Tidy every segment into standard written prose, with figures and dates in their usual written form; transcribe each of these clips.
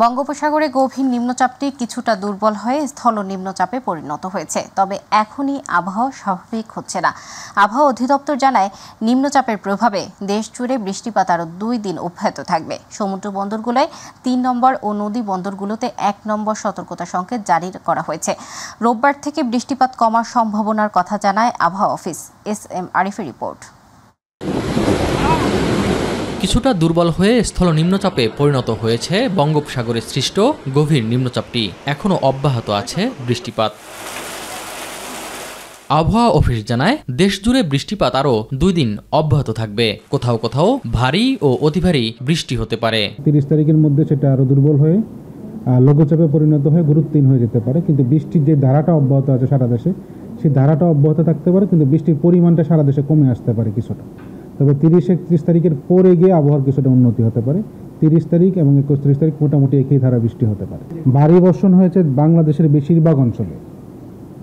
বঙ্গোপসাগরে গভীর নিম্নচাপটি কিছুটা দুর্বল হয়ে স্থল নিম্নচাপে পরিণত হয়েছে, তবে এখনই আবহাওয়া স্বাভাবিক হচ্ছে না। আবহাওয়া অধিদপ্তর জানায়, নিম্নচাপের প্রভাবে দেশ জুড়ে বৃষ্টিপাত আরও 2 দিন অব্যাহত থাকবে। সমুদ্র বন্দরগুলোয় 3 নম্বর ও নদী বন্দরগুলোতে 1 নম্বর সতর্কতা সংকেত জারি করা হয়েছে। রোববার থেকে বৃষ্টিপাত কমার সম্ভাবনার কথা জানায় আবহাওয়া অফিস। SM আরিফের রিপোর্ট। কিছুটা দুর্বল হয়ে স্থল নিম্নচাপে পরিণত হয়েছে বঙ্গোপসাগরে সৃষ্ট গভীর নিম্নচাপটি। এখনও অব্যাহত আছে বৃষ্টিপাত। আবহাওয়া অফিস জানায়, দেশ জুড়ে বৃষ্টিপাত আরও 2 দিন অব্যাহত থাকবে। কোথাও কোথাও ভারী ও অতি ভারী বৃষ্টি হতে পারে। 30 তারিখের মধ্যে সেটা আরও দুর্বল হয়ে লঘুচাপে পরিণত হয়ে গুরুত্বহীন হয়ে যেতে পারে। কিন্তু বৃষ্টির যে ধারাটা অব্যাহত আছে সারা দেশে, সেই ধারাটা অব্যাহত থাকতে পারে, কিন্তু বৃষ্টির পরিমাণটা সারা দেশে কমে আসতে পারে কিছুটা। তবে 30-31 তারিখের পরে গিয়ে আবহাওয়ার কিছুটা উন্নতি হতে পারে। 30 তারিখ এবং 31 তারিখ মোটামুটি একই ধারা বৃষ্টি হতে পারে। ভারী বর্ষণ হয়েছে বাংলাদেশের বেশিরভাগ অঞ্চলে,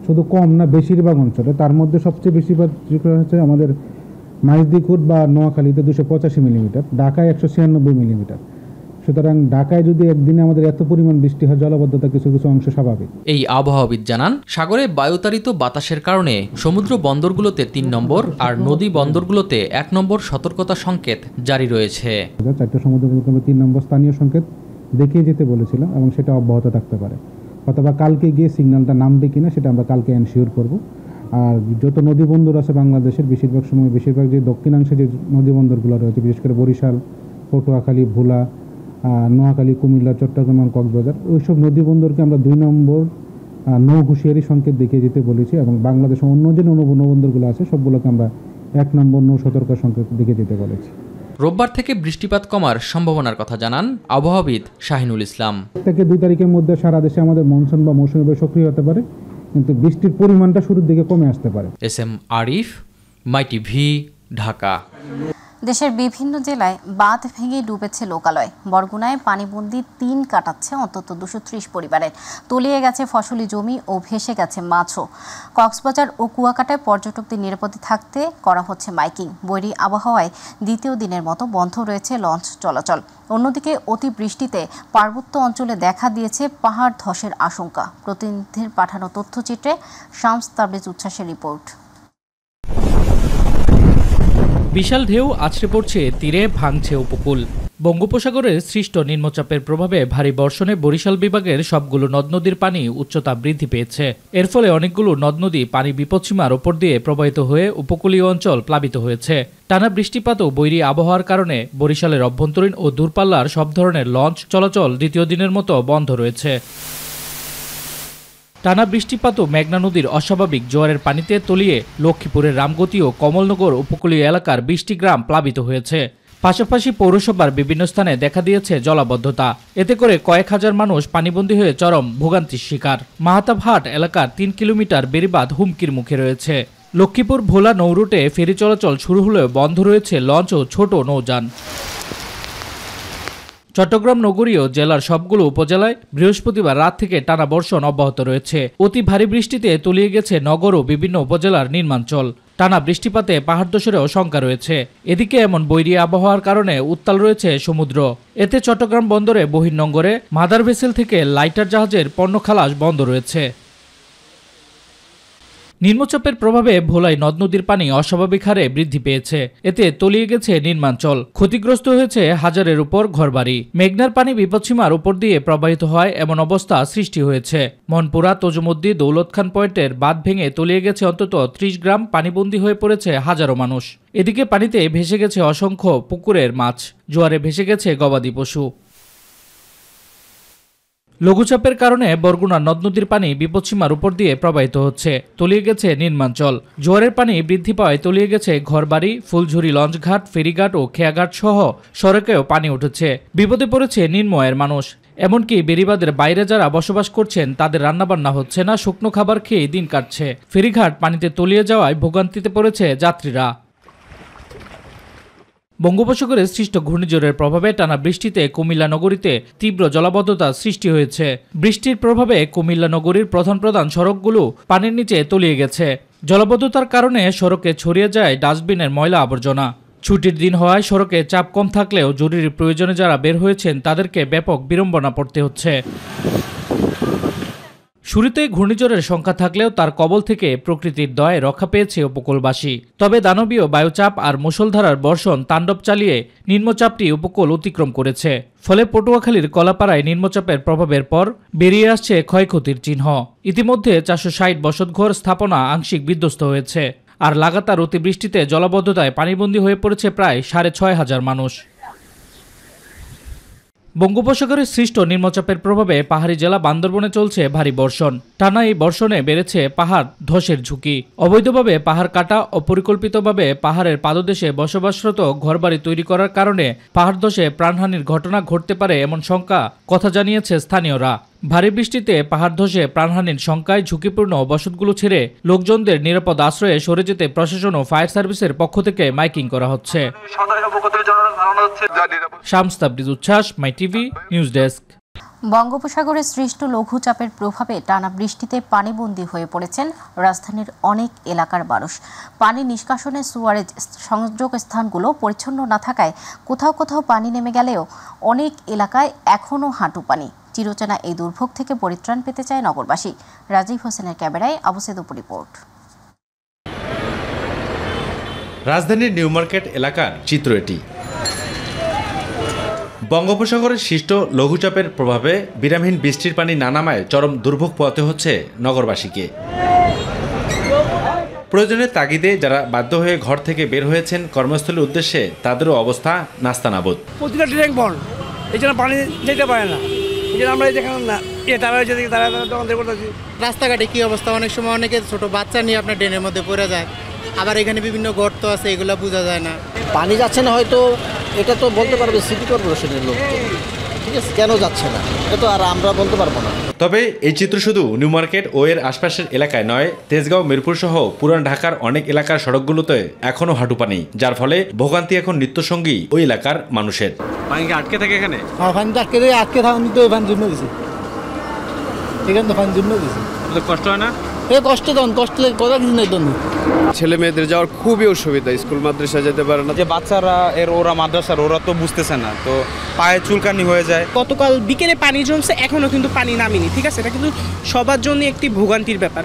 শুধু কম না বেশিরভাগ অঞ্চলে। তার মধ্যে সবচেয়ে বেশি হচ্ছে আমাদের মাইজদিকুট বা নোয়াখালীতে 285 মিলিমিটার, ঢাকায় 196 মিলিমিটার। সুতরাং ঢাকায় যদি একদিনে আমাদের এত পরিমাণ বৃষ্টি হয়, জলাবদ্ধতা কিছু কিছু অংশ স্বাভাবিক। এই আবহাওয়াবিদ জানান, সাগরে বায়ুতাড়িত বাতাসের কারণে সমুদ্র বন্দরগুলোতে 3 নম্বর আর নদী বন্দরগুলোতে 1 নম্বর সতর্কতা সংকেত জারি রয়েছে। 4টা সমুদ্র বন্দরে 3 নম্বর স্থানীয় সংকেত দেখিয়ে যেতে বলেছিলাম, এবং সেটা অব্যাহত থাকতে পারে। অথবা কালকে গিয়ে সিগন্যালটা নামবে কিনা সেটা আমরা কালকে এনশিওর করব। আর যত নদী বন্দর আছে বাংলাদেশের, বেশিরভাগ যে দক্ষিণাংশে যে নদী বন্দরগুলো রয়েছে, বিশেষ করে বরিশাল, পটুয়াখালী, ভোলা, নোয়াখালী, কুমিল্লা, চট্টগ্রাম, কক্সবাজার, ওইসব নদী বন্দরকে আমরা 2 নম্বর নৌ হুঁশিয়ারি সংকেত দেখিয়ে যেতে বলেছি। এবং বাংলাদেশের অন্য যে নৌবন্দরগুলো আছে সবগুলোকে আমরা 1 নম্বর নৌ সতর্ক সংকেত দেখিয়ে যেতে বলেছি। রোববার থেকে বৃষ্টিপাত কমার সম্ভাবনার কথা জানান আবহাওয়াবিদ শাহিনুল ইসলাম। 1 থেকে 2 তারিখের মধ্যে সারা দেশে আমাদের মনসুন বা মৌসুমী বায়ু সক্রিয় হতে পারে, কিন্তু বৃষ্টির পরিমাণটা শুরুর দিকে কমে আসতে পারে। SM Arif, MyTV, Dhaka. দেশের বিভিন্ন জেলায় বাঁধ ভেঙে ডুবেছে লোকালয়। বরগুনায় পানিবন্দী 3 কাটাচ্ছে অন্তত 230 পরিবারের। তলিয়ে গেছে ফসলি জমি ও ভেসে গেছে মাছও। কক্সবাজার ও কুয়াকাটায় পর্যটকদের নিরাপদে থাকতে করা হচ্ছে মাইকিং। বৈরী আবহাওয়ায় দ্বিতীয় দিনের মতো বন্ধ রয়েছে লঞ্চ চলাচল। অন্যদিকে অতিবৃষ্টিতে পার্বত্য অঞ্চলে দেখা দিয়েছে পাহাড় ধসের আশঙ্কা। প্রতিনিধির পাঠানো তথ্যচিত্রে শামস তাবরেজ উচ্ছ্বাসের রিপোর্ট। বিশাল ঢেউ আছড়ে পড়ছে তীরে, ভাঙছে উপকূল। বঙ্গোপসাগরের সৃষ্ট নিম্নচাপের প্রভাবে ভারী বর্ষণে বরিশাল বিভাগের সবগুলো নদ নদীর পানি উচ্চতা বৃদ্ধি পেয়েছে। এর ফলে অনেকগুলো নদ নদী পানি বিপদসীমার ওপর দিয়ে প্রবাহিত হয়ে উপকূলীয় অঞ্চল প্লাবিত হয়েছে। টানা বৃষ্টিপাত ও বৈরী আবহাওয়ার কারণে বরিশালের অভ্যন্তরীণ ও দূরপাল্লার সব ধরনের লঞ্চ চলাচল দ্বিতীয় দিনের মতো বন্ধ রয়েছে। টানা বৃষ্টিপাত ও মেঘনা নদীর অস্বাভাবিক জোয়ারের পানিতে তলিয়ে লক্ষ্মীপুরের রামগতি ও কমলনগর উপকূলীয় এলাকার 20টি গ্রাম প্লাবিত হয়েছে। পাশাপাশি পৌরসভার বিভিন্ন স্থানে দেখা দিয়েছে জলাবদ্ধতা। এতে করে কয়েক হাজার মানুষ পানিবন্দী হয়ে চরম ভোগান্তির শিকার। মাহাতাবহাট এলাকার 3 কিলোমিটার বেড়িবাঁধ হুমকির মুখে রয়েছে। লক্ষ্মীপুর ভোলা নৌরুটে ফেরি চলাচল শুরু হলেও বন্ধ রয়েছে লঞ্চ ও ছোট নৌযান। চট্টগ্রাম নগরীয় জেলার সবগুলো উপজেলায় বৃহস্পতিবার রাত থেকে টানা বর্ষণ অব্যাহত রয়েছে। অতি ভারী বৃষ্টিতে তলিয়ে গেছে নগর ও বিভিন্ন উপজেলার নির্মাঞ্চল। টানা বৃষ্টিপাতে পাহাড় ধসেরও শঙ্কা রয়েছে। এদিকে এমন বৈরী আবহাওয়ার কারণে উত্তাল রয়েছে সমুদ্র। এতে চট্টগ্রাম বন্দরে বহির্নোঙরে মাদার ভেসেল থেকে লাইটার জাহাজের পণ্য খালাস বন্ধ রয়েছে। নিম্নচাপের প্রভাবে ভোলায় নদ নদীর পানি অস্বাভাবিক হারে বৃদ্ধি পেয়েছে। এতে তলিয়ে গেছে নির্মাঞ্চল। ক্ষতিগ্রস্ত হয়েছে হাজারের উপর ঘরবাড়ি। মেঘনার পানি বিপদসীমার উপর দিয়ে প্রবাহিত হয় এমন অবস্থা সৃষ্টি হয়েছে। মনপুরা তজুমুদ্দি দৌলত খান পয়েন্টের বাঁধ ভেঙে তলিয়ে গেছে অন্তত 30 গ্রাম, পানিবন্দী হয়ে পড়েছে হাজারো মানুষ। এদিকে পানিতে ভেসে গেছে অসংখ্য পুকুরের মাছ, জোয়ারে ভেসে গেছে গবাদি পশু। লঘুচাপের কারণে বরগুনার নদ নদীর পানি বিপদসীমার উপর দিয়ে প্রবাহিত হচ্ছে। তলিয়ে গেছে নির্মাঞ্চল। জোয়ারের পানি বৃদ্ধি পাওয়ায় তলিয়ে গেছে ঘরবাড়ি, ফুলঝুরি লঞ্চঘাট, ফেরিঘাট ও খেয়াঘাট সহ সড়কেও পানি উঠেছে। বিপদে পড়েছে নিম্নআয়ের মানুষ। এমনকি বেড়িবাঁধের বাইরে যারা বসবাস করছেন তাদের রান্নাবান্না হচ্ছে না, শুকনো খাবার খেয়ে দিন কাটছে। ফেরিঘাট পানিতে তলিয়ে যাওয়ায় ভোগান্তিতে পড়েছে যাত্রীরা। বঙ্গোপসাগরে সৃষ্ট ঘূর্ণিঝড়ের প্রভাবে টানা বৃষ্টিতে কুমিল্লা নগরীতে তীব্র জলাবদ্ধতা সৃষ্টি হয়েছে। বৃষ্টির প্রভাবে কুমিল্লা নগরীর প্রধান সড়কগুলো পানির নিচে তলিয়ে গেছে। জলাবদ্ধতার কারণে সড়কে ছড়িয়ে যায় ডাস্টবিনের ময়লা আবর্জনা। ছুটির দিন হওয়ায় সড়কে চাপ কম থাকলেও জরুরি প্রয়োজনে যারা বের হয়েছেন তাদেরকে ব্যাপক বিড়ম্বনা পড়তে হচ্ছে। শুরুতে ঘূর্ণিঝড়ের সংখ্যা থাকলেও তার কবল থেকে প্রকৃতির দয়ায় রক্ষা পেয়েছে উপকূলবাসী। তবে দানবীয় বায়ুচাপ আর মুষলধারার বর্ষণ তাণ্ডব চালিয়ে নিম্নচাপটি উপকূল অতিক্রম করেছে। ফলে পটুয়াখালীর কলাপাড়ায় নিম্নচাপের প্রভাবের পর বেরিয়ে আসছে ক্ষয়ক্ষতির চিহ্ন। ইতিমধ্যে 460 বসতঘর স্থাপনা আংশিক বিধ্বস্ত হয়েছে। আর লাগাতার অতিবৃষ্টিতে জলাবদ্ধতায় পানিবন্দী হয়ে পড়েছে প্রায় 6,500 মানুষ। বঙ্গোপসাগরে সৃষ্ট নিম্নচাপের প্রভাবে পাহাড়ি জেলা বান্দরবনে চলছে ভারী বর্ষণ। টানা এই বর্ষণে বেড়েছে পাহাড় ধসের ঝুঁকি। অবৈধভাবে পাহাড় কাটা ও পরিকল্পিতভাবে পাহাড়ের পাদদেশে বসবাসরত ঘরবাড়ি তৈরি করার কারণে পাহাড় ধসে প্রাণহানির ঘটনা ঘটতে পারে এমন শঙ্কা কথা জানিয়েছে স্থানীয়রা। ভারী বৃষ্টিতে পাহাড় ধসে প্রাণহানির শঙ্কায় ঝুঁকিপূর্ণ বসতগুলো ছেড়ে লোকজনদের নিরাপদ আশ্রয়ে সরে যেতে প্রশাসন ও ফায়ার সার্ভিসের পক্ষ থেকে মাইকিং করা হচ্ছে। শামস তাবরিজ উচ্ছ্বাস, মাই টিভি নিউজ ডেস্ক। বঙ্গোপসাগরে সৃষ্ট লঘুচাপের প্রভাবে টানা বৃষ্টিতে পানিবন্দী হয়ে পড়েছেন রাজধানীর অনেক এলাকার মানুষ। পানি নিষ্কাশনের সুয়ারেজ সংযোগ স্থানগুলো পরিচ্ছন্ন না থাকায় কোথাও কোথাও পানি নেমে গেলেও অনেক এলাকায় এখনও হাঁটু পানি। চিরচেনা এই দুর্ভোগ থেকে পরিত্রাণ পেতে চায় নগরবাসী। রাজীব হোসেনের ক্যামেরায় আবুসেদুপুর রিপোর্ট। রাজধানীর নিউ মার্কেট এলাকার চিত্র এটি। বঙ্গোপসাগরে সৃষ্ট লঘুচাপের প্রভাবে বিরামহীন বৃষ্টির পানি না নামায় চরম দুর্ভোগ পোহাতে হচ্ছে নগরবাসীকে। প্রয়োজনের তাগিদে যারা বাধ্য হয়ে ঘর থেকে বের হয়েছেন কর্মস্থলের উদ্দেশ্যে তাদেরও অবস্থা নাস্তানাবুদ। প্রতিটা ড্রেন বন্ধ, এই জন্য পানি যেতে পারে না। আমরা দেখলাম না রাস্তাঘাটে কি অবস্থা, অনেক সময় অনেকে ছোট বাচ্চা নিয়ে আপনার ড্রেনের মধ্যে পড়ে যায়। আবার এখানে বিভিন্ন গর্ত আছে, এগুলো বোঝা যায় না। পানি যাচ্ছে না হয়তো, এটা তো বলতে পারবে সিটি কর্পোরেশনের লোক, ঠিক আছে, কেন যাচ্ছে না এটা তো আর আমরা বলতে পারবো না। তবে এই চিত্র শুধু নিউ মার্কেট ও এর আশপাশের এলাকায় নয়, তেজগাঁও, মিরপুর সহ পুরান ঢাকার অনেক এলাকার সড়কগুলোতে এখনো হাঁটু পানি, যার ফলে ভোগান্তি এখন নিত্যসঙ্গী ওই এলাকার মানুষের। পানি কি আটকে থাকে এখানে? হ্যাঁ, পানি আটকে থাকুন তো পানি জমে গেছে, এখানে তো পানি জমে গেছে। কষ্ট হয় না? কষ্ট তখন কষ্ট লাগে, কথা কিছু নেই তখন। ছেলে মেয়েদের যাওয়ার খুবই অসুবিধা, স্কুল মাদ্রাসা যেতে পারে না। যে বাচ্চারা ওরা মাদ্রাসার ওরা তো বুঝতেছে না, তো পায়ে চুলকানি হয়ে যায়। গতকাল বিকেলে পানি জমছে, এখনো কিন্তু পানি নামেনি, ঠিক আছে, এটা কিন্তু সবার জন্য একটি ভোগান্তির ব্যাপার।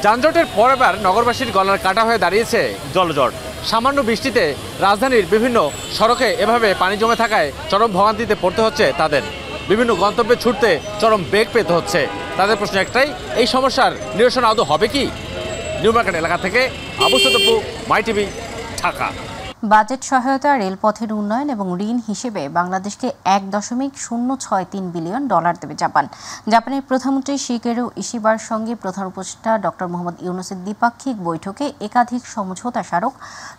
যানজটের পর এবার নগরবাসীর গলার কাটা হয়ে দাঁড়িয়েছে জলজট। সামান্য বৃষ্টিতে রাজধানীর বিভিন্ন সড়কে এভাবে পানি জমে থাকায় চরম ভোগান্তিতে পড়তে হচ্ছে তাদের। বিভিন্ন গন্তব্যে ছুটতে চরম বেগ পেতে হচ্ছে। তাদের প্রশ্ন একটাই, এই সমস্যার নিরসন আদৌ হবে কি? নিউ মার্কেট এলাকা থেকে আবুসেদুপুর, মাই টিভি, ঢাকা। বাজেট সহায়তা, রেলপথের উন্নয়ন এবং ঋণ হিসেবে বাংলাদেশকে $1.063 বিলিয়ন দেবে জাপান। জাপানের প্রধানমন্ত্রী শিগেরু ইশিবার সঙ্গে প্রধান উপদেষ্টা ডক্টর মোহাম্মদ ইউনূসের দ্বিপাক্ষিক বৈঠকে একাধিক সমঝোতা স্মারক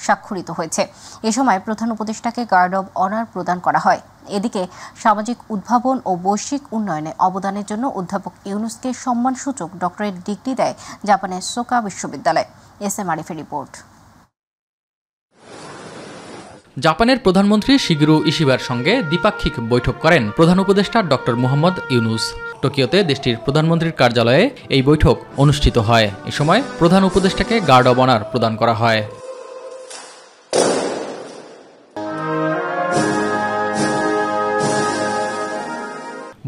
স্বাক্ষরিত হয়েছে। এ সময় প্রধান উপদেষ্টাকে গার্ড অব অনার প্রদান করা হয়। এদিকে সামাজিক উদ্ভাবন ও বৈশ্বিক উন্নয়নে অবদানের জন্য অধ্যাপক ইউনূসকে সম্মানসূচক ডক্টরেট ডিগ্রি দেয় জাপানের সোকা বিশ্ববিদ্যালয়। SM আরিফের রিপোর্ট। জাপানের প্রধানমন্ত্রী শিগেরু ইশিবার সঙ্গে দ্বিপাক্ষিক বৈঠক করেন প্রধান উপদেষ্টা ডক্টর মোহাম্মদ ইউনূস। টোকিওতে দেশটির প্রধানমন্ত্রীর কার্যালয়ে এই বৈঠক অনুষ্ঠিত হয়। এ সময় প্রধান উপদেষ্টাকে গার্ড অব অনার প্রদান করা হয়।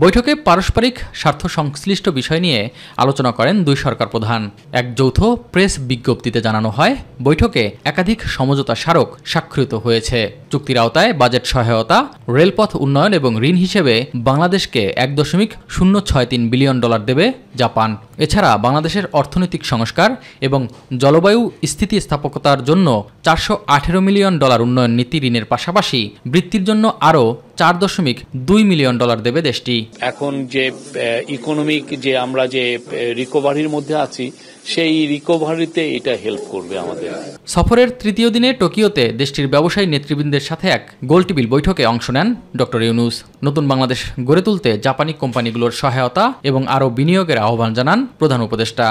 বৈঠকে পারস্পরিক স্বার্থ সংশ্লিষ্ট বিষয় নিয়ে আলোচনা করেন দুই সরকার প্রধান। এক যৌথ প্রেস বিজ্ঞপ্তিতে জানানো হয়, বৈঠকে একাধিক সমঝোতা স্মারক স্বাক্ষরিত হয়েছে। চুক্তির আওতায় বাজেট সহায়তা, রেলপথ উন্নয়ন এবং ঋণ হিসেবে বাংলাদেশকে $1.063 বিলিয়ন দেবে জাপান। এছাড়া বাংলাদেশের অর্থনৈতিক সংস্কার এবং জলবায়ু স্থিতিস্থাপকতার জন্য $418 মিলিয়ন উন্নয়ন নীতি ঋণের পাশাপাশি বৃত্তির জন্য আরও $4.2 মিলিয়ন দেবে দেশটি। এখন যে ইকোনমিক যে আমরা যে রিকভারির মধ্যে আছি, সেই রিকভারিতে এটা হেল্প করবে আমাদের। সফরের তৃতীয় দিনে টোকিওতে দেশটির ব্যবসায়ী নেতৃবৃন্দের সাথে এক গোলটেবিল বৈঠকে অংশ নেন ডক্টর ইউনূস। নতুন বাংলাদেশ গড়ে তুলতে জাপানি কোম্পানিগুলোর সহায়তা এবং আরও বিনিয়োগের আহ্বান জানান প্রধান উপদেষ্টা।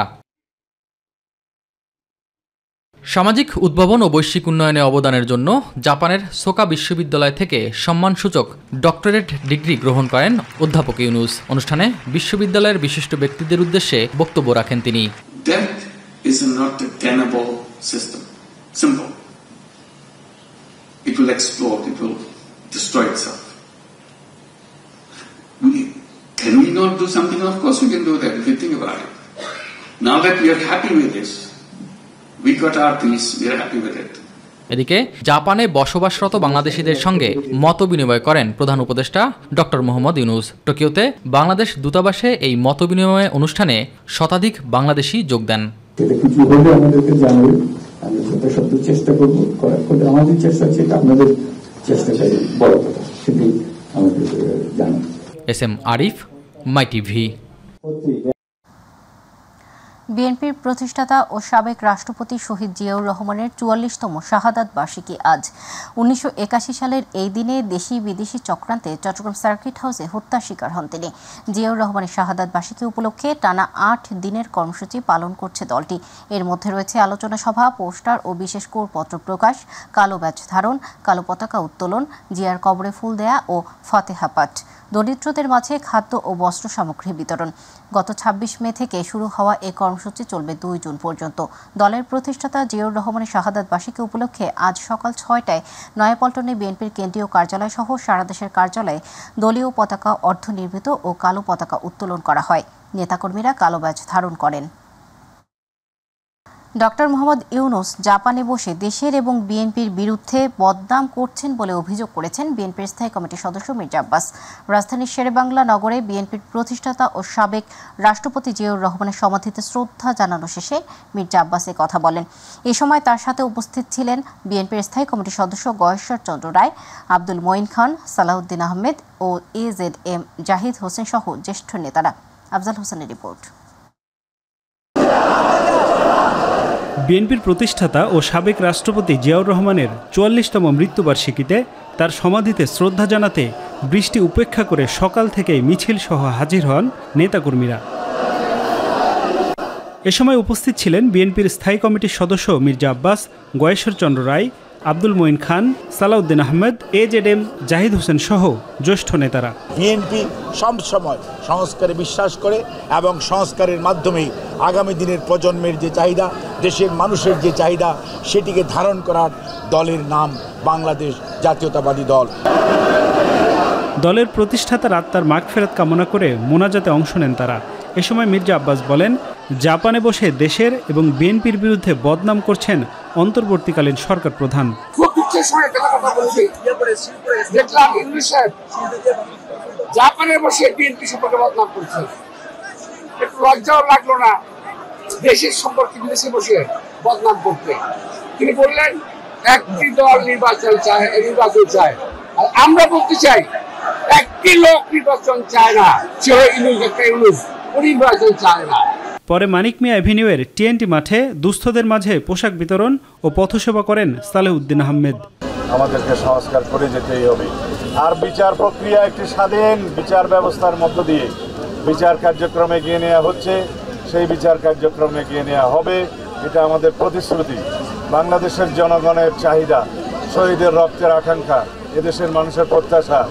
সামাজিক উদ্ভাবন ও বৈশ্বিক উন্নয়নে অবদানের জন্য জাপানের সোকা বিশ্ববিদ্যালয় থেকে সম্মানসূচক ডক্টরেট ডিগ্রি গ্রহণ করেন অধ্যাপক ইউনূস। অনুষ্ঠানে বিশ্ববিদ্যালয়ের বিশিষ্ট ব্যক্তিদের উদ্দেশ্যে বক্তব্য রাখেন তিনি। Death is not a tenable system. Simple. will explode, it will destroy itself. Can we not do something? Of course we can do that if you think about it. Now that we are happy with this, we got our peace, we are happy with it. এদিকে জাপানে বসবাসরত বাংলাদেশিদের সঙ্গে মত বিনিময় করেন প্রধান উপদেষ্টা ডক্টর মোহাম্মদ ইউনূস। টোকিওতে বাংলাদেশ দূতাবাসে এই মত বিনিময় অনুষ্ঠানে শতাধিক বাংলাদেশি যোগ দেন। কিছু হলে আমাদেরকে জানাবেন, আমি যথাসাধ্য চেষ্টা করবো করার ফলে আমাদের চেষ্টা আছে, আপনাদের চেষ্টাটাই বড় কথা, সেটি আমাদের জানান। SM আরিফ, মাই টিভি। বিএনপির প্রতিষ্ঠাতা ও সাবেক রাষ্ট্রপতি শহীদ জিয়াউর রহমানের ৪৪তম শাহাদাত বার্ষিকী আজ। ১৯৮১ সালের এই দিনে দেশি বিদেশি চক্রান্তে চট্টগ্রাম সার্কিট হাউসে হত্যার শিকার হন তিনি। জিয়াউর রহমানের শাহাদাত বার্ষিকী উপলক্ষে টানা ৮ দিনের কর্মসূচি পালন করছে দলটি। এর মধ্যে রয়েছে আলোচনা সভা, পোস্টার ও বিশেষ কোরপত্র প্রকাশ, কালো ব্যাজ ধারণ, কালো পতাকা উত্তোলন, জিয়ার কবরে ফুল দেয়া ও ফাতেহা পাঠ, দরিদ্রদের মাঝে খাদ্য ও বস্ত্র সামগ্রী বিতরণ। গত ২৬ মে থেকে শুরু হওয়া এই কর্মসূচি চলবে ২ জুন পর্যন্ত। দলের প্রতিষ্ঠাতা জিয়াউর রহমানের শাহাদাত বার্ষিকী উপলক্ষে আজ সকাল ৬টায় নয়াপল্টনে বিএনপির কেন্দ্রীয় কার্যালয় সহ সারা দেশের কার্যালয়ে দলীয় পতাকা অর্ধনির্মিত ও কালো পতাকা উত্তোলন করা হয়। নেতাকর্মীরা কালো ব্যাজ ধারণ করেন। ডক্টর মোহাম্মদ ইউনূস জাপানে বসে দেশের এবং বিএনপির বিরুদ্ধে বদনাম করছেন বলে অভিযোগ করেছেন বিএনপির স্থায়ী কমিটির সদস্য মির্জা আব্বাস। রাজধানীর শেরেবাংলা নগরে বিএনপির প্রতিষ্ঠাতা ও সাবেক রাষ্ট্রপতি জিয়াউর রহমানের সমাধিতে শ্রদ্ধা জানানো শেষে মির্জা আব্বাস এ কথা বলেন। এ সময় তার সাথে উপস্থিত ছিলেন বিএনপির স্থায়ী কমিটির সদস্য গয়েশ্বর চন্দ্র রায়, আব্দুল মঈন খান, সালাউদ্দিন আহমেদ ও AZM জাহিদ হোসেন সহ জ্যেষ্ঠ নেতারা। আফজাল হোসেনের রিপোর্ট। বিএনপির প্রতিষ্ঠাতা ও সাবেক রাষ্ট্রপতি জিয়াউর রহমানের ৪৪তম মৃত্যুবার্ষিকীতে তার সমাধিতে শ্রদ্ধা জানাতে বৃষ্টি উপেক্ষা করে সকাল থেকেই মিছিল সহ হাজির হন নেতাকর্মীরা। এ সময় উপস্থিত ছিলেন বিএনপির স্থায়ী কমিটির সদস্য মির্জা আব্বাস, গয়েশ্বর চন্দ্র রায়, আব্দুল মঈন খান, সালাউদ্দিন আহমেদ, AZM জাহিদ হোসেন সহ জ্যেষ্ঠ নেতারা। বিএনপি সবসময় সংস্কারে বিশ্বাস করে এবং সংস্কারের মাধ্যমে আগামী দিনের প্রজন্মের যে চাহিদা, দেশের মানুষের যে চাহিদা, সেটিকে ধারণ করার দলের নাম বাংলাদেশ জাতীয়তাবাদী দল। দলের প্রতিষ্ঠাতার আত্মার মাগফিরাত কামনা করে মোনাজাতে অংশ নেন তারা। এ সময় মির্জা আব্বাস বলেন, জাপানে বসে দেশের এবং বিএনপির বিরুদ্ধে বদনাম করছেন অন্তর্বর্তীকালীন সরকার প্রধান। জাপানে বসে বিএনপি সম্পর্কে বদনাম করছে, একটু লজ্জাও লাগলো না দেশের সম্পর্কে বিদেশে বসে বদনাম করতে? তিনি বললেন একটি দল নির্বাচন চায়, আর আমরা বলতে চাই একটি লোক নির্বাচন চায় না, নির্বাচন চায় না। পরে মানিক মিয়া এভিনিউয়ের TNT মাঠে দুস্থদের মাঝে পোশাক বিতরণ ও পথসেবা করেন সালেউদ্দিন আহমেদ। আমাদেরকে সংস্কার করে যেতেই হবে, আর বিচার প্রক্রিয়া একটি স্বাধীন বিচার ব্যবস্থার মধ্য দিয়ে বিচার কার্যক্রমে এগিয়ে নেওয়া হচ্ছে, সেই বিচার কার্যক্রমে এগিয়ে নেওয়া হবে, এটা আমাদের প্রতিশ্রুতি। বাংলাদেশের জনগণের চাহিদা, শহীদের রক্তের আকাঙ্ক্ষা, এদেশের মানুষের প্রত্যাশা,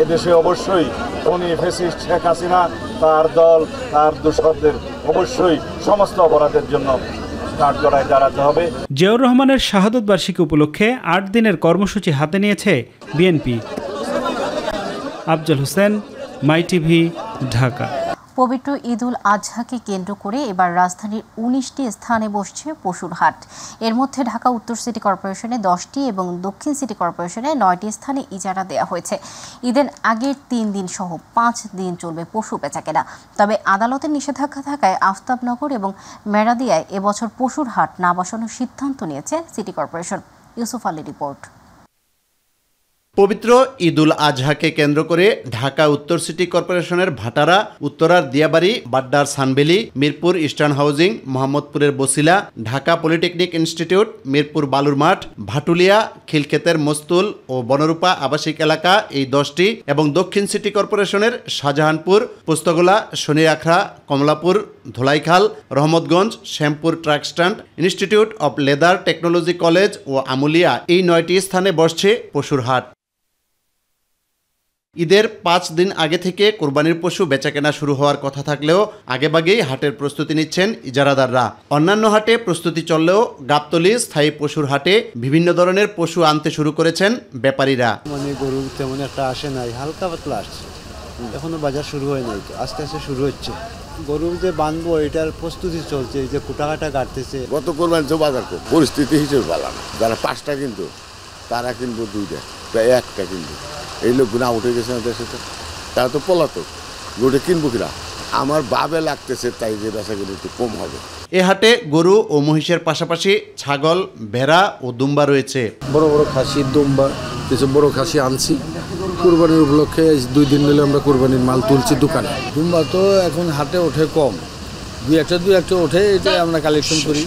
এদেশে অবশ্যই উনি ফ্যাসিস্ট শেখ হাসিনা, তার দল, তার দোসরদের অবশ্যই সমস্ত অপরাধের জন্য কাঠগড়ায় দাঁড়াতে হবে। জিয়াউর রহমানের শাহাদত বার্ষিকী উপলক্ষে ৮ দিনের কর্মসূচি হাতে নিয়েছে বিএনপি। আফজাল হোসেন, মাই টিভি, ঢাকা। পবিত্র ঈদুল আজহাকে কেন্দ্র করে এবার রাজধানীর ১৯টি স্থানে বসছে পশুর হাট। এর মধ্যে ঢাকা উত্তর সিটি কর্পোরেশনে 10টি এবং দক্ষিণ সিটি কর্পোরেশনে 9টি স্থানে ইজারা দেওয়া হয়েছে। ঈদের আগের 3 দিন সহ 5 দিন চলবে পশু বেচাকেনা। তবে আদালতের নিষেধাজ্ঞা থাকায় আফতাবনগর এবং মেরাদিয়ায় এবছর পশুর হাট না বসানোর সিদ্ধান্ত নিয়েছে সিটি কর্পোরেশন। ইউসুফ আলীর রিপোর্ট। পবিত্র ঈদুল আজহাকে কেন্দ্র করে ঢাকা উত্তর সিটি কর্পোরেশনের ভাটারা, উত্তরার দিয়াবাড়ি, বাড্ডার সানবেলি, মিরপুর ইস্টার্ন হাউজিং, মোহাম্মদপুরের বসিলা, ঢাকা পলিটেকনিক ইনস্টিটিউট, মিরপুর বালুর মাঠ, ভাটুলিয়া, খিলক্ষেতের মস্তুল ও বনরূপা আবাসিক এলাকা এই 10টি এবং দক্ষিণ সিটি কর্পোরেশনের Shahjahanpur, Postogola, Shanirakhra, Kamalapur, Dholaikhal, Rahmatganj, Shyampur truck stand, institute of leather technology college ও আমুলিয়া এই 9টি স্থানে বসছে পশুর হাট। ঈদের 5 দিন আগে থেকে কোরবানির পশু বেচাকেনা শুরু হওয়ার কথা থাকলেও আগেভাগেই হাটের প্রস্তুতি নিচ্ছেন ইজারাদাররা। অন্যান্য হাটে প্রস্তুতি চললেও গাবতলী স্থায়ী পশুর হাটে বিভিন্ন ধরনের পশু আনতে শুরু করেছেন ব্যাপারীরা। মানে গরু তেমন একটা আসে নাই, হালকা পাতলা আসছে, এখনো বাজার শুরু হয় নাই, আস্তে আস্তে শুরু হচ্ছে। গরু যে বাঁধবো এটার প্রস্তুতি চলছে, এই যে কুটাকাটা কাটতেছে। গত কোরবানি তো বাজার পরিস্থিতি হিসেবে ভালো না, যারা 5টা কিনতো তারা কিনবো 2টা, প্রায় 1টা কিনবো। এই লোকগুলো উঠে গেছে না দেশে, তো তারা তো পলাতক, গরুটা কিনবো কিনা আমার বাবে লাগতেছে, তাই যে বেচাকেনা একটু কম হবে। এ হাটে গরু ও মহিষের পাশাপাশি ছাগল, ভেড়া ও দুম্বা রয়েছে। বড় বড় খাসি, দুম্বা, কিছু বড় খাসি আনছি কুরবানির উপলক্ষে। 2 দিন মিলে আমরা কুরবানির মাল তুলছি দোকানে। দুম্বা তো এখন হাটে ওঠে কম, দুই একটা ওঠে, এটা আমরা কালেকশন করি।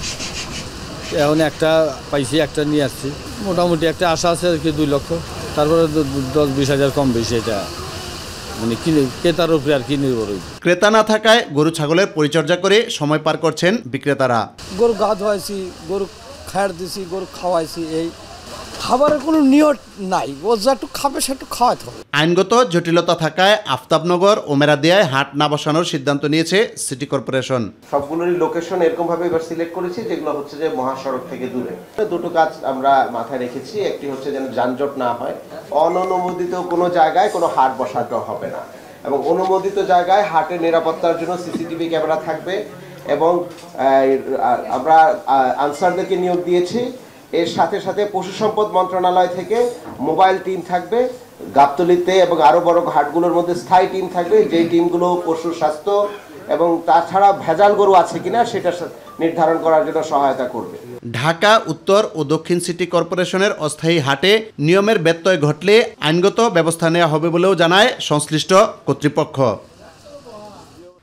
এখন একটা পাইছি, একটা নিয়ে আসছি, মোটামুটি একটা আশা আছে আর কি 2 লক্ষ, তারপরে 10-20 হাজার কম বেশি, এটা মানে কিনে ক্রেতার উপরে আর কি নির্ভর। ক্রেতা না থাকায় গরু ছাগলের পরিচর্যা করে সময় পার করছেন বিক্রেতারা। গরু গা ধোয়াইছি, গরু খায়ার দিছি, গরু খাওয়াইছি, এই খাবারের কোনো নিয়ত নাই, ও যেটু খাবে সেটু খাওয়াতে হবে। আইনগত জটিলতা থাকায় আফতাবনগর ও মেরাদিয়ায় হাট না বসানোর সিদ্ধান্ত নিয়েছে সিটি কর্পোরেশন। সবগুলোরই লোকেশন এরকম ভাবে এবার সিলেক্ট করেছি যেগুলো হচ্ছে যে মহাসড়ক থেকে দূরে। 2টো কাজ আমরা মাথায় রেখেছি, একটি হচ্ছে যেন যানজট না হয়, অননুমোদিত কোনো জায়গায় কোনো হাট বসানো হবে না, এবং অনুমোদিত জায়গায় হাটের নিরাপত্তার জন্য সিসিটিভি ক্যামেরা থাকবে, এবং আমরা আনসারদেরকে নিয়োগ দিয়েছি। এর সাথে সাথে পশু সম্পদ মন্ত্রণালয় থেকে মোবাইল টিম থাকবে গাবতলীতে, এবং আরো বড় হাটগুলোর মধ্যে স্থায়ী টিম থাকবে, যেই টিমগুলো পশুর স্বাস্থ্য এবং তাছাড়া ভেজাল গরু আছে কিনা সেটা নির্ধারণ করার জন্য সহায়তা করবে। ঢাকা উত্তর ও দক্ষিণ সিটি কর্পোরেশনের অস্থায়ী হাটে নিয়মের ব্যত্যয় ঘটলে আইনগত ব্যবস্থা নেওয়া হবে বলেও জানায় সংশ্লিষ্ট কর্তৃপক্ষ।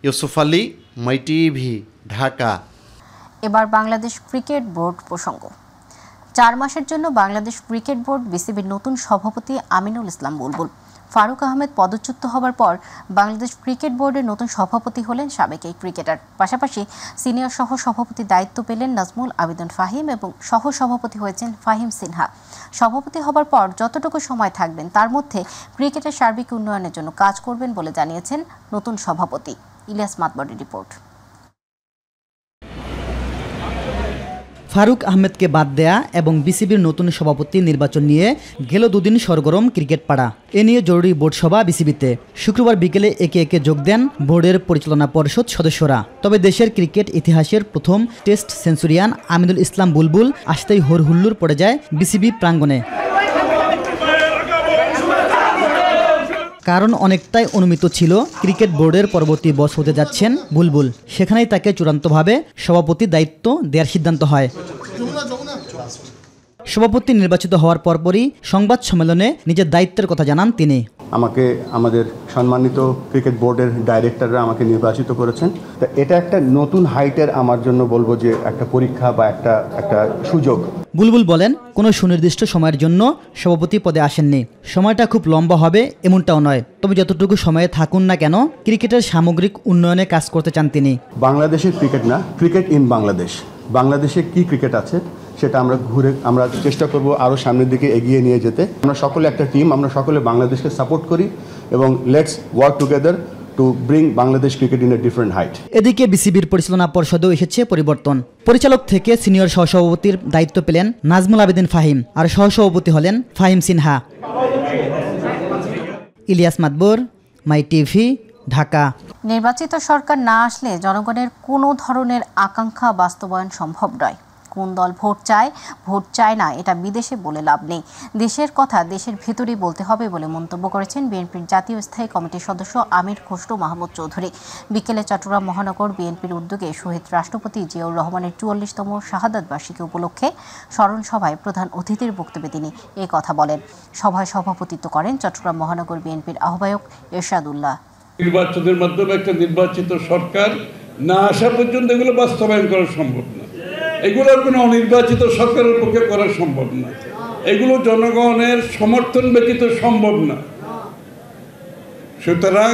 ইউসুফ আলী, মাই টিভি, ঢাকা। এবার বাংলাদেশ ক্রিকেট বোর্ড প্রসঙ্গ। 4 মাসের জন্য বাংলাদেশ ক্রিকেট বোর্ড বিসিবির নতুন সভাপতি আমিনুল ইসলাম বুলবুল। ফারুক আহমেদ পদচ্যুত হবার পর বাংলাদেশ ক্রিকেট বোর্ডের নতুন সভাপতি হলেন সাবেক এই ক্রিকেটার। পাশাপাশি সিনিয়র সহ সভাপতির দায়িত্ব পেলেন নাজমুল আবেদন ফাহিম এবং সহ সভাপতি হয়েছেন ফাহিম সিনহা। সভাপতি হবার পর যতটুকু সময় থাকবেন তার মধ্যে ক্রিকেটের সার্বিক উন্নয়নের জন্য কাজ করবেন বলে জানিয়েছেন নতুন সভাপতি। ইলিয়াস মাতবরের রিপোর্ট। ফারুক আহমেদকে বাদ দেয়া এবং বিসিবির নতুন সভাপতি নির্বাচন নিয়ে গেল 2 দিন সরগরম ক্রিকেট পাড়া। এ নিয়ে জরুরি বোর্ড সভা বিসিবিতে। শুক্রবার বিকেলে একে একে যোগ দেন বোর্ডের পরিচালনা পরিষদ সদস্যরা। তবে দেশের ক্রিকেট ইতিহাসের প্রথম টেস্ট সেঞ্চুরিয়ান আমিনুল ইসলাম বুলবুল আসতেই হরহুল্লোড় পড়ে যায় বিসিবি প্রাঙ্গণে। কারণ অনেকটাই অনুমিত ছিল ক্রিকেট বোর্ডের পরবর্তী বস হতে যাচ্ছেন বুলবুল। সেখানেই তাকে চূড়ান্তভাবে সভাপতির দায়িত্ব দেওয়ার সিদ্ধান্ত হয়। সভাপতি নির্বাচিত হওয়ার পরপরই সংবাদ সম্মেলনে নিজের দায়িত্বের কথা জানান তিনি। আমাকে আমাদের সম্মানিত ক্রিকেট বোর্ডের ডাইরেক্টররা আমাকে নির্বাচিত করেছেন। তো এটা একটা নতুন হাইটের আমার জন্য বলবো যে একটা পরীক্ষা বা একটা সুযোগ। বুলবুল বলেন, কোনো সুনির্দিষ্ট সময়ের জন্য সভাপতি পদে আসেননি। সময়টা খুব লম্বা হবে এমনটাও নয়, তবে যতটুকু সময়ে থাকুন না কেন ক্রিকেটের সামগ্রিক উন্নয়নে কাজ করতে চান তিনি। বাংলাদেশের ক্রিকেট না, ক্রিকেট ইন বাংলাদেশ, বাংলাদেশে কি ক্রিকেট আছে সেটা আমরা চেষ্টা করব আরও সামনের দিকে এগিয়ে নিয়ে যেতে। আমরা সকলে একটা টিম, আমরা সকলে বাংলাদেশকে সাপোর্ট করি এবং let's work together to bring Bangladesh cricket in a different height. এদিকে বিসিবির পরিচালনা পর্ষদেও এসেছে পরিবর্তন। পরিচালক থেকে সিনিয়র সহসভাপতির দায়িত্ব পেলেন নাজমুল আবেদিন ফাহিম, আর সহসভাপতি হলেন ফাহিম সিনহা। ইলিয়াস মাতবর, মাই টিভি, ঢাকা। নির্বাচিত সরকার না আসলে জনগণের কোনো ধরনের আকাঙ্ক্ষা বাস্তবায়ন সম্ভব নয়। কোন দল ভোট চায় না এটা বিদেশে বলে লাভ নেই, দেশের কথা দেশের ভেতরেই বলতে হবে বলে মন্তব্য করেছেন বিএনপির জাতীয় স্থায়ী কমিটির সদস্য আমির খসরু মাহমুদ চৌধুরী। বিকেলে চট্টগ্রাম মহানগর বিএনপির উদ্যোগে শহীদ রাষ্ট্রপতি জিয়াউর রহমানের 44তম শাহাদাত বার্ষিকী উপলক্ষে স্মরণ সভায় প্রধান অতিথির বক্তব্যে তিনি এ কথা বলেন। সভায় সভাপতিত্ব করেন চট্টগ্রাম মহানগর বিএনপির আহ্বায়ক এরশাদুল্লাহ। নির্বাচনের মাধ্যমে একটা নির্বাচিত সরকার না আসা পর্যন্ত এগুলো বাস্তবায়ন করা সম্ভব না, এগুলোর কোনো অনির্বাচিত সরকারের পক্ষে করা সম্ভব না, এগুলো জনগণের সমর্থন ব্যতীত সম্ভব না। সুতরাং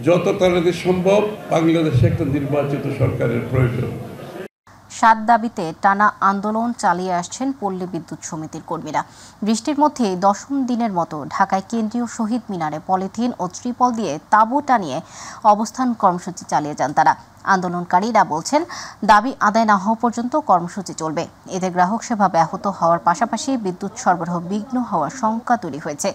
যত তাড়াতাড়ি সম্ভব বাংলাদেশে একটা নির্বাচিত সরকারের প্রয়োজন। 7 দাবিতে টানা আন্দোলন চালিয়ে আসছেন পল্লী বিদ্যুৎ সমিতির কর্মীরা। বৃষ্টির মধ্যে 10ম দিনের মতো ঢাকায় কেন্দ্রীয় শহীদ মিনারে পলিথিন ও ত্রিপল দিয়ে তাঁবু টানিয়ে অবস্থান কর্মসূচি চালিয়ে যান তারা। আন্দোলনকারীরা বলছেন, দাবি আদায় না হওয়া পর্যন্ত কর্মসূচি চলবে। এতে গ্রাহক সেবা ব্যাহত হওয়ার পাশাপাশি বিদ্যুৎ সরবরাহ বিঘ্ন হওয়ার শঙ্কা তৈরি হয়েছে।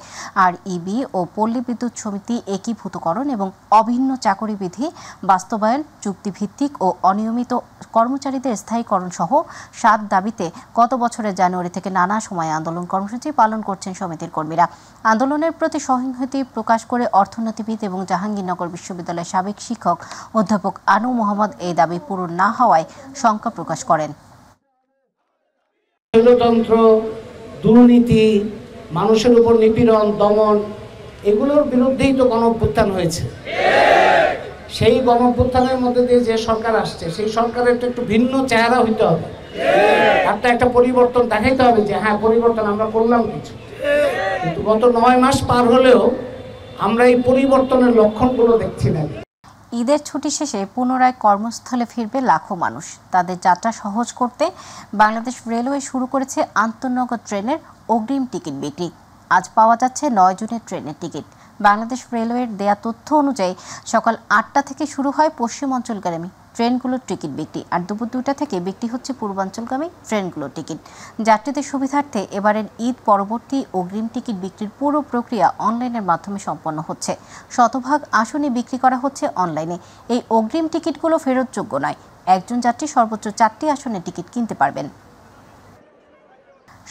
আর ইবি ও পল্লী বিদ্যুৎ সমিতি একীভূতকরণ এবং অভিন্ন চাকরি বিধি বাস্তবায়ন, চুক্তিভিত্তিক ও অনিয়মিত কর্মচারীদের স্থায়ীকরণ সহ 7 দাবিতে গত বছরের জানুয়ারি থেকে নানা সময়ে আন্দোলন কর্মসূচি পালন করছেন সমিতির কর্মীরা। আন্দোলনের প্রতি সহিংসতি প্রকাশ করে অর্থনীতিবিদ এবং জাহাঙ্গীরনগর বিশ্ববিদ্যালয়ের সাবেক শিক্ষক অধ্যাপক আনু মোহাম্মদ এই দাবি পূরণ না হওয়ায় শঙ্কা প্রকাশ করেন। স্বৈরতন্ত্র, দুর্নীতি, মানুষের উপর নিপীড়ন, দমন, এগুলোর বিরুদ্ধেই তো গণঅভ্যুত্থান হয়েছে। সেই গণঅভ্যুত্থানের মধ্যে দিয়ে যে সরকার আসছে, সেই সরকারের তো একটু ভিন্ন চেহারা হইতে হবে। একটা পরিবর্তন দেখাইতে হবে যে হ্যাঁ, পরিবর্তন আমরা করলাম কিছু। কিন্তু গত 9 মাস পার হলেও আমরা এই পরিবর্তনের লক্ষণগুলো দেখছি না। ঈদের ছুটি শেষে পুনরায় কর্মস্থলে ফিরবে লাখো মানুষ। তাদের যাত্রা সহজ করতে বাংলাদেশ রেলওয়ে শুরু করেছে আন্তঃনগর ট্রেনের অগ্রিম টিকিট বিক্রি। আজ পাওয়া যাচ্ছে 9 জুনের ট্রেনের টিকিট। বাংলাদেশ রেলওয়ের দেয়া তথ্য অনুযায়ী সকাল 8টা থেকে শুরু হয় পশ্চিমাঞ্চলগামী ট্রেনগুলোর টিকিট বিক্রি, আর দুপুর 2টা থেকে বিক্রি হচ্ছে পূর্বাঞ্চলগামী ট্রেনগুলোর টিকিট। যাত্রীদের সুবিধার্থে এবারের ঈদ পরবর্তী অগ্রিম টিকিট বিক্রির পুরো প্রক্রিয়া অনলাইনের মাধ্যমে সম্পন্ন হচ্ছে। শতভাগ আসনে বিক্রি করা হচ্ছে অনলাইনে। এই অগ্রিম টিকিটগুলো ফেরতযোগ্য নয়। একজন যাত্রী সর্বোচ্চ 4টি আসনে টিকিট কিনতে পারবেন।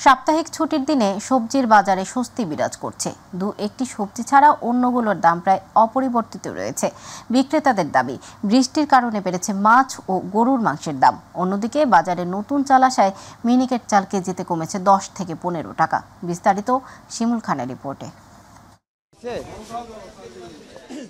সাপ্তাহিক ছুটির দিনে সবজির বাজারে স্বস্তি বিরাজ করছে। 2-1টি সবজি ছাড়া অন্যগুলোর দাম প্রায় অপরিবর্তিত রয়েছে। বিক্রেতাদের দাবি, বৃষ্টির কারণে বেড়েছে মাছ ও গরুর মাংসের দাম। অন্যদিকে বাজারে নতুন চাল আসায় মিনিকেট চাল কেজিতে কমেছে 10 থেকে 15 টাকা। বিস্তারিত শিমুল খানের রিপোর্টে।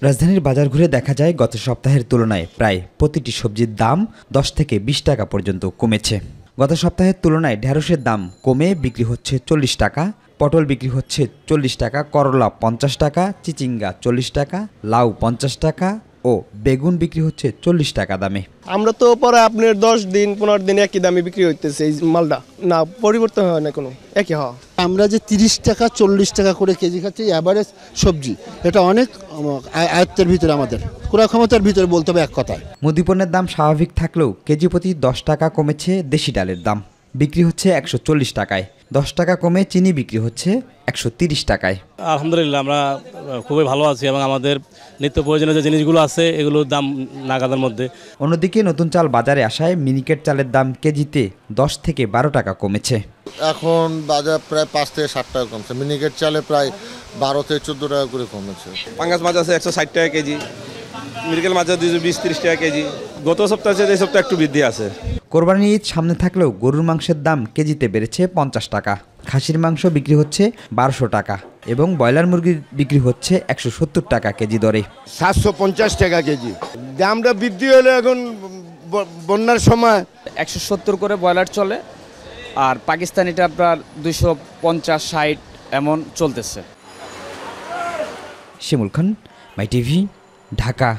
রাজধানীর বাজার ঘুরে দেখা যায় গত সপ্তাহের তুলনায় প্রায় প্রতিটি সবজির দাম 10 থেকে 20 টাকা পর্যন্ত কমেছে। গত সপ্তাহের তুলনায় ঢেঁড়সের দাম কমে বিক্রি হচ্ছে 40 টাকা, পটল বিক্রি হচ্ছে 40 টাকা, করলা 50 টাকা, চিচিঙ্গা 40 টাকা, লাউ 50 টাকা ও বেগুন বিক্রি হচ্ছে 40 টাকা দামে। আমরা তো পরে আপনার 10 দিন 15 দিন একই দামে বিক্রি হইতেছে এই মালটা, না পরিবর্তন হয় না কোনো, একই হয়। আমরা যে 30 টাকা 40 টাকা করে কেজি খাচ্ছি এভারেজ সবজি, এটা অনেক আয়ত্তের ভিতরে, আমাদের ক্রয় ক্ষমতার ভিতরে বলতে হবে এক কথায়। মুদিপণ্যের দাম স্বাভাবিক থাকলেও কেজি প্রতি 10 টাকা কমেছে দেশি ডালের দাম, বিক্রি হচ্ছে 140 টাকায়। 10 টাকা কমে চিনি বিক্রি হচ্ছে 130 টাকায়। আলহামদুলিল্লাহ আমরা খুবই ভালো আছি এবং আমাদের নিত্য প্রয়োজনীয় যে জিনিসগুলো আছে এগুলোর দাম নাগাদের মধ্যে। অন্যদিকে নতুন চাল বাজারে আসায় মিনিকেট চালের দাম কেজিতে 10 থেকে 12 টাকা কমেছে। এখন বাজার প্রায় 5 থেকে 7 টাকা কমছে, মিনিকেট চালে প্রায় 12 থেকে 14 টাকা করে কমেছে। পাঙ্গাস মাছ আছে 160 টাকা কেজি, মিরকেল মাছ আছে 220-30 টাকা কেজি। গত সপ্তাহে এই সপ্তাহে একটু বৃদ্ধি আছে। কোরবানির ঈদ সামনে থাকলেও গরুর মাংসের দাম কেজিতে বেড়েছে 50 টাকা, খাসির মাংস বিক্রি হচ্ছে 1200 টাকা এবং ব্রয়লার মুরগির বিক্রি হচ্ছে 170 টাকা কেজি দরে। 750 টাকা কেজি দামটা বৃদ্ধি হলে এখন বন্যার সময় 170 করে ব্রয়লার চলে, আর পাকিস্তানিটা আপনার 250-60 এমন চলতেছে। শিমুল খান, মাই টিভি, ঢাকা।